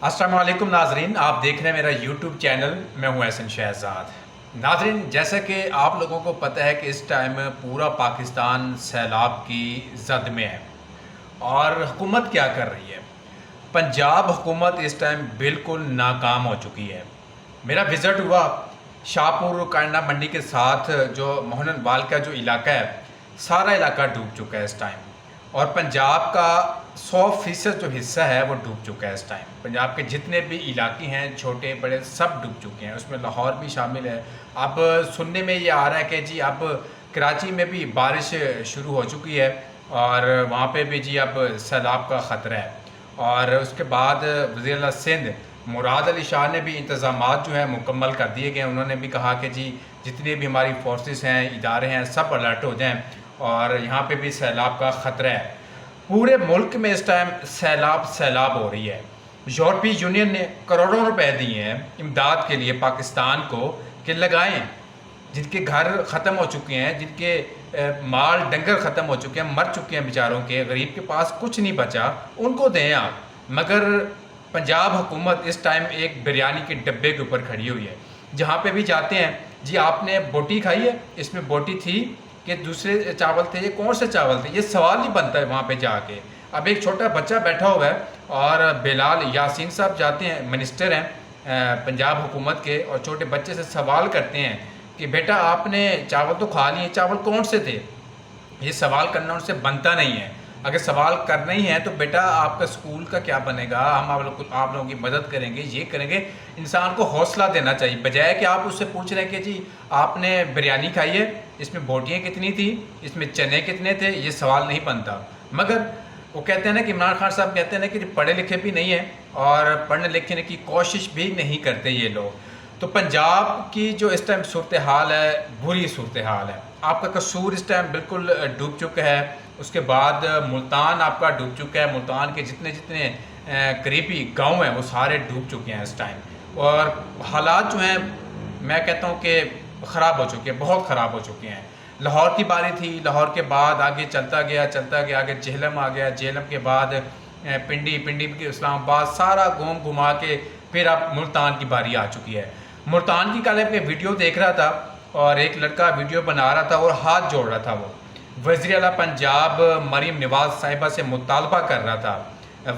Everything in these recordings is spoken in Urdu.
السلام علیکم ناظرین، آپ دیکھ رہے ہیں میرا یوٹیوب چینل. میں ہوں احسن شہزاد. ناظرین، جیسا کہ آپ لوگوں کو پتہ ہے کہ اس ٹائم پورا پاکستان سیلاب کی زد میں ہے. اور حکومت کیا کر رہی ہے؟ پنجاب حکومت اس ٹائم بالکل ناکام ہو چکی ہے. میرا وزٹ ہوا شاہپور کائنہ منڈی کے ساتھ جو موہن وال کا جو علاقہ ہے، سارا علاقہ ڈوب چکا ہے اس ٹائم. اور پنجاب کا 100% جو حصہ ہے وہ ڈوب چکا ہے اس ٹائم. پنجاب کے جتنے بھی علاقے ہیں چھوٹے بڑے سب ڈوب چکے ہیں، اس میں لاہور بھی شامل ہے. اب سننے میں یہ آ رہا ہے کہ جی اب کراچی میں بھی بارش شروع ہو چکی ہے اور وہاں پہ بھی جی اب سیلاب کا خطرہ ہے. اور اس کے بعد وزیر اعلیٰ سندھ مراد علی شاہ نے بھی انتظامات جو ہیں مکمل کر دیے گئے ہیں. انہوں نے بھی کہا کہ جی جتنے بھی ہماری فورسز ہیں، ادارے ہیں، سب الرٹ ہو جائیں اور یہاں پہ بھی سیلاب کا خطرہ ہے. پورے ملک میں اس ٹائم سیلاب ہو رہی ہے. یورپی یونین نے کروڑوں روپے دیے ہیں امداد کے لیے پاکستان کو کہ لگائیں. جن کے گھر ختم ہو چکے ہیں، جن کے مال ڈنگر ختم ہو چکے ہیں، مر چکے ہیں بیچاروں کے، غریب کے پاس کچھ نہیں بچا، ان کو دیں آپ. مگر پنجاب حکومت اس ٹائم ایک بریانی کے ڈبے کے اوپر کھڑی ہوئی ہے. جہاں پہ بھی جاتے ہیں جی آپ نے بوٹی کھائی ہے، اس میں بوٹی تھی کہ دوسرے چاول تھے، یہ کون سے چاول تھے، یہ سوال نہیں بنتا ہے وہاں پہ جا کے. اب ایک چھوٹا بچہ بیٹھا ہوا ہے اور بلال یاسین صاحب جاتے ہیں، منسٹر ہیں پنجاب حکومت کے، اور چھوٹے بچے سے سوال کرتے ہیں کہ بیٹا آپ نے چاول تو کھا لیے، چاول کون سے تھے. یہ سوال کرنا ان سے بنتا نہیں ہے. اگر سوال کرنا ہی ہے تو بیٹا آپ کا اسکول کا کیا بنے گا، ہم آپ لوگوں کی مدد کریں گے، یہ کریں گے. انسان کو حوصلہ دینا چاہیے، بجائے کہ آپ اس سے پوچھ رہے ہیں کہ جی آپ نے بریانی کھائی ہے، اس میں بوٹیاں کتنی تھیں، اس میں چنے کتنے تھے. یہ سوال نہیں بنتا. مگر وہ کہتے ہیں نا کہ عمران خان صاحب کہتے ہیں نا کہ پڑھے لکھے بھی نہیں ہیں اور پڑھنے لکھنے کی کوشش بھی نہیں کرتے یہ لوگ. تو پنجاب کی جو اس ٹائم صورتحال ہے، بری صورتحال ہے. آپ کا قصور اس ٹائم بالکل ڈوب چکا ہے. اس کے بعد ملتان آپ کا ڈوب چکا ہے. ملتان کے جتنے قریبی گاؤں ہیں وہ سارے ڈوب چکے ہیں اس ٹائم. اور حالات جو ہیں میں کہتا ہوں کہ خراب ہو چکے ہیں، بہت خراب ہو چکے ہیں. لاہور کی باری تھی، لاہور کے بعد آگے چلتا گیا آگے جہلم آ گیا، جہلم کے بعد پنڈی کے اسلام آباد، سارا گھما کے پھر اب ملتان کی باری آ چکی ہے. ملتان کی کل میں ویڈیو دیکھ رہا تھا اور ایک لڑکا ویڈیو بنا رہا تھا اور ہاتھ جوڑ رہا تھا. وہ وزیر اعلیٰ پنجاب مریم نواز صاحبہ سے مطالبہ کر رہا تھا،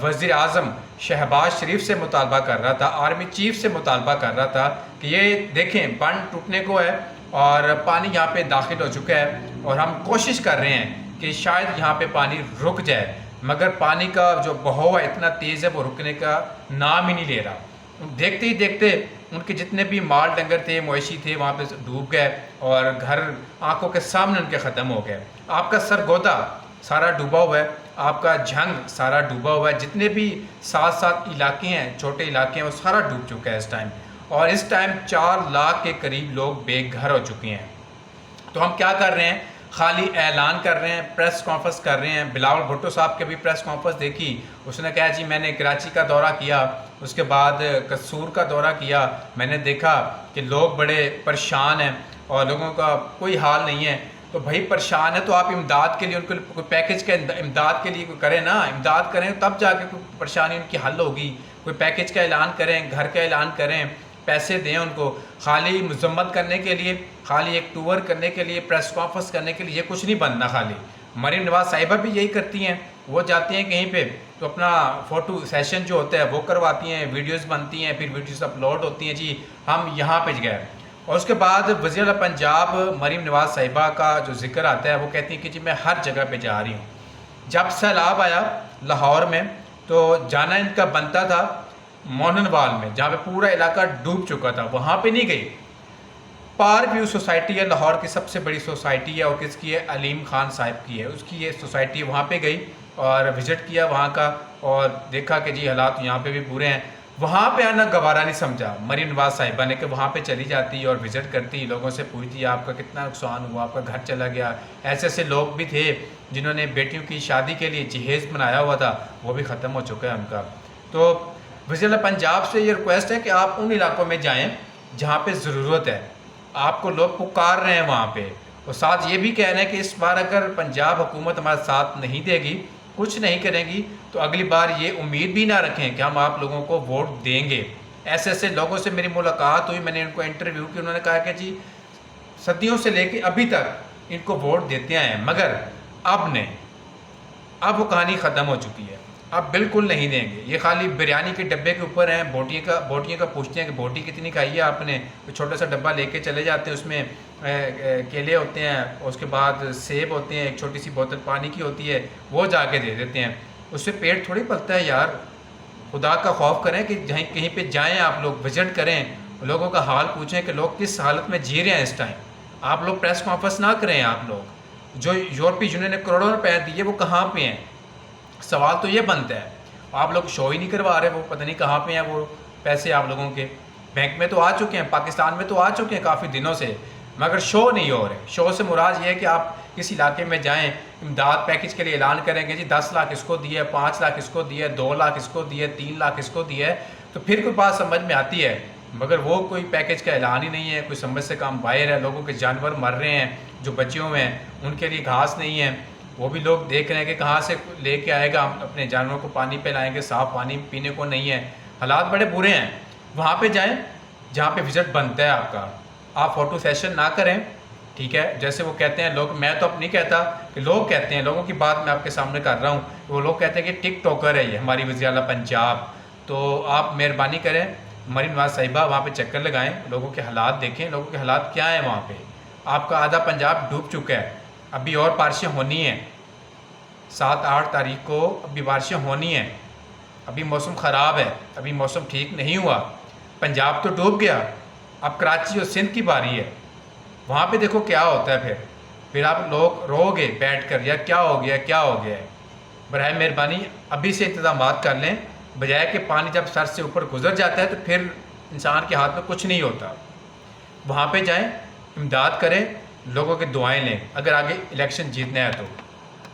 وزیر اعظم شہباز شریف سے مطالبہ کر رہا تھا، آرمی چیف سے مطالبہ کر رہا تھا کہ یہ دیکھیں بند ٹوٹنے کو ہے اور پانی یہاں پہ داخل ہو چکا ہے اور ہم کوشش کر رہے ہیں کہ شاید یہاں پہ پانی رک جائے. مگر پانی کا جو بہاؤ ہے اتنا تیز ہے، وہ رکنے کا نام ہی نہیں لے رہا. دیکھتے ہی دیکھتے ان کے جتنے بھی مال ڈنگر تھے، مویشی تھے، وہاں پہ ڈوب گئے اور گھر آنکھوں کے سامنے ان کے ختم ہو گئے. آپ کا سرگودا سارا ڈوبا ہوا ہے، آپ کا جھنگ سارا ڈوبا ہوا ہے، جتنے بھی ساتھ علاقے ہیں، چھوٹے علاقے ہیں، وہ سارا ڈوب چکا ہے اس ٹائم. اور اس ٹائم 4 لاکھ کے قریب لوگ بے گھر ہو چکے ہیں. تو ہم کیا کر رہے ہیں؟ خالی اعلان کر رہے ہیں، پریس کانفرنس کر رہے ہیں. بلاول بھٹو صاحب کے بھی پریس کانفرنس دیکھی، اس نے کہا جی میں نے کراچی کا دورہ کیا، اس کے بعد قصور کا دورہ کیا، میں نے دیکھا کہ لوگ بڑے پریشان ہیں اور لوگوں کا کوئی حال نہیں ہے. تو بھائی پریشان ہے تو آپ امداد کے لیے ان کو کوئی پیکج کا امداد کے لیے کوئی کریں نا، امداد کریں تب جا کے کوئی پریشانی ان کی حل ہوگی. کوئی پیکج کا اعلان کریں، گھر کا اعلان کریں، پیسے دیں ان کو. خالی مذمت کرنے کے لیے، خالی ایک ٹور کرنے کے لیے، پریس کانفرنس کرنے کے لیے یہ کچھ نہیں بننا. خالی مریم نواز صاحبہ بھی یہی کرتی ہیں، وہ جاتی ہیں کہیں پہ تو اپنا فوٹو سیشن جو ہوتا ہے وہ کرواتی ہیں، ویڈیوز بنتی ہیں، پھر ویڈیوز اپلوڈ ہوتی ہیں جی ہم یہاں پہ گئے. اور اس کے بعد وزیر اعلیٰ پنجاب مریم نواز صاحبہ کا جو ذکر آتا ہے وہ کہتی ہیں کہ جی میں ہر جگہ پہ جا رہی ہوں. جب سیلاب آیا لاہور میں تو جانا ان کا بنتا تھا موہن وال میں، جہاں پہ پورا علاقہ ڈوب چکا تھا، وہاں پہ نہیں گئی. پارک ویو سوسائٹی ہے لاہور کی سب سے بڑی سوسائٹی ہے اور کس کی ہے؟ علیم خان صاحب کی ہے، اس کی یہ سوسائٹی. وہاں پہ گئی اور وزٹ کیا وہاں کا اور دیکھا کہ جی حالات یہاں پہ بھی برے ہیں. وہاں پہ آنا گوارا نہیں سمجھا مریم نواز صاحبہ نے کہ وہاں پہ چلی جاتی اور وزٹ کرتی، لوگوں سے پوچھتی آپ کا کتنا نقصان ہوا، آپ کا گھر چلا گیا. ایسے لوگ بھی تھے جنہوں نے بیٹیوں کی شادی کے لیے جہیز بنایا ہوا تھا، وہ بھی ختم ہو چکا ہے ان کا. تو وزیر اعلیٰ پنجاب سے یہ ریکویسٹ ہے کہ آپ ان علاقوں میں جائیں جہاں پہ ضرورت ہے، آپ کو لوگ پکار رہے ہیں وہاں پہ. اور ساتھ یہ بھی کہہ رہے ہیں کہ اس بار اگر پنجاب حکومت ہمارا ساتھ نہیں دے گی کچھ نہیں کریں گی تو اگلی بار یہ امید بھی نہ رکھیں کہ ہم آپ لوگوں کو ووٹ دیں گے۔ ایسے ایسے لوگوں سے میری ملاقات ہوئی، میں نے ان کو انٹرویو کی، انہوں نے کہا کہ جی صدیوں سے لے کے ابھی تک ان کو ووٹ دیتے آئے ہیں، مگر اب نہیں، اب وہ کہانی ختم ہو چکی ہے، اب بالکل نہیں دیں گے۔ یہ خالی بریانی کے ڈبے کے اوپر ہیں، بوٹیوں کا پوچھتے ہیں کہ بوٹی کتنی کھائی ہے آپ نے، چھوٹا سا ڈبہ لے کے چلے جاتے ہیں، اس میں کیلے ہوتے ہیں، اس کے بعد سیب ہوتے ہیں، ایک چھوٹی سی بوتل پانی کی ہوتی ہے، وہ جا کے دے دیتے ہیں۔ اس سے پیٹ تھوڑی پلتا ہے یار، خدا کا خوف کریں کہ کہیں پہ جائیں، آپ لوگ وزٹ کریں، لوگوں کا حال پوچھیں کہ لوگ کس حالت میں جی رہے ہیں اس ٹائم۔ آپ لوگ پریس کانفرنس نہ کریں، آپ لوگ جو یورپی یونین نے کروڑوں روپے دیے وہ کہاں پہ ہیں؟ سوال تو یہ بنتا ہے، آپ لوگ شو ہی نہیں کروا رہے، وہ پتہ نہیں کہاں پہ ہیں وہ پیسے آپ لوگوں کے۔ بینک میں تو آ چکے ہیں، پاکستان میں تو آ چکے ہیں کافی دنوں سے، مگر شو نہیں ہو رہے۔ شو سے مراد یہ ہے کہ آپ کسی علاقے میں جائیں، امداد پیکج کے لیے اعلان کریں گے جی 10 لاکھ اس کو دیے، 5 لاکھ اس کو دیے، 2 لاکھ اس کو دیے، 3 لاکھ اس کو دیے، تو پھر کوئی بات سمجھ میں آتی ہے، مگر وہ کوئی پیکج کا اعلان ہی نہیں ہے، کوئی سمجھ سے کام باہر ہے۔ لوگوں کے جانور مر رہے ہیں، جو بچے ہوئے ہیں ان کے لیے گھاس نہیں ہے، وہ بھی لوگ دیکھ رہے ہیں کہ کہاں سے لے کے آئے گا، ہم اپنے جانوروں کو پانی پلائیں گے، صاف پانی پینے کو نہیں ہے، حالات بڑے برے ہیں۔ وہاں پہ جائیں جہاں پہ وزٹ بنتا ہے آپ کا، آپ فوٹو سیشن نہ کریں، ٹھیک ہے؟ جیسے وہ کہتے ہیں لوگ، میں تو اب نہیں کہتا کہ لوگ کہتے ہیں، لوگوں کی بات میں آپ کے سامنے کر رہا ہوں، وہ لوگ کہتے ہیں کہ ٹک ٹاکر ہے یہ ہماری وزیر اعلیٰ پنجاب۔ تو آپ مہربانی کریں، ہماری نواز صاحبہ وہاں پہ چکر لگائیں، لوگوں کے حالات دیکھیں، لوگوں کے حالات کیا ہیں وہاں پہ۔ آپ کا آدھا پنجاب ڈوب چکا ہے، ابھی اور بارشیں ہونی ہیں، 7-8 تاریخ کو ابھی بارشیں ہونی ہیں، ابھی موسم خراب ہے، ابھی موسم ٹھیک نہیں ہوا، پنجاب تو ڈوب گیا، اب کراچی اور سندھ کی باری ہے، وہاں پہ دیکھو کیا ہوتا ہے پھر آپ لوگ رو گے بیٹھ کر، یا کیا ہو گیا کیا ہو گیا ہے۔ براہ مہربانی ابھی سے انتظامات کر لیں، بجائے کہ پانی جب سر سے اوپر گزر جاتا ہے تو پھر انسان کے ہاتھ میں کچھ نہیں ہوتا۔ وہاں پہ جائیں، امداد کریں، لوگوں کے دعائیں لیں، اگر آگے الیکشن جیتنا ہے تو۔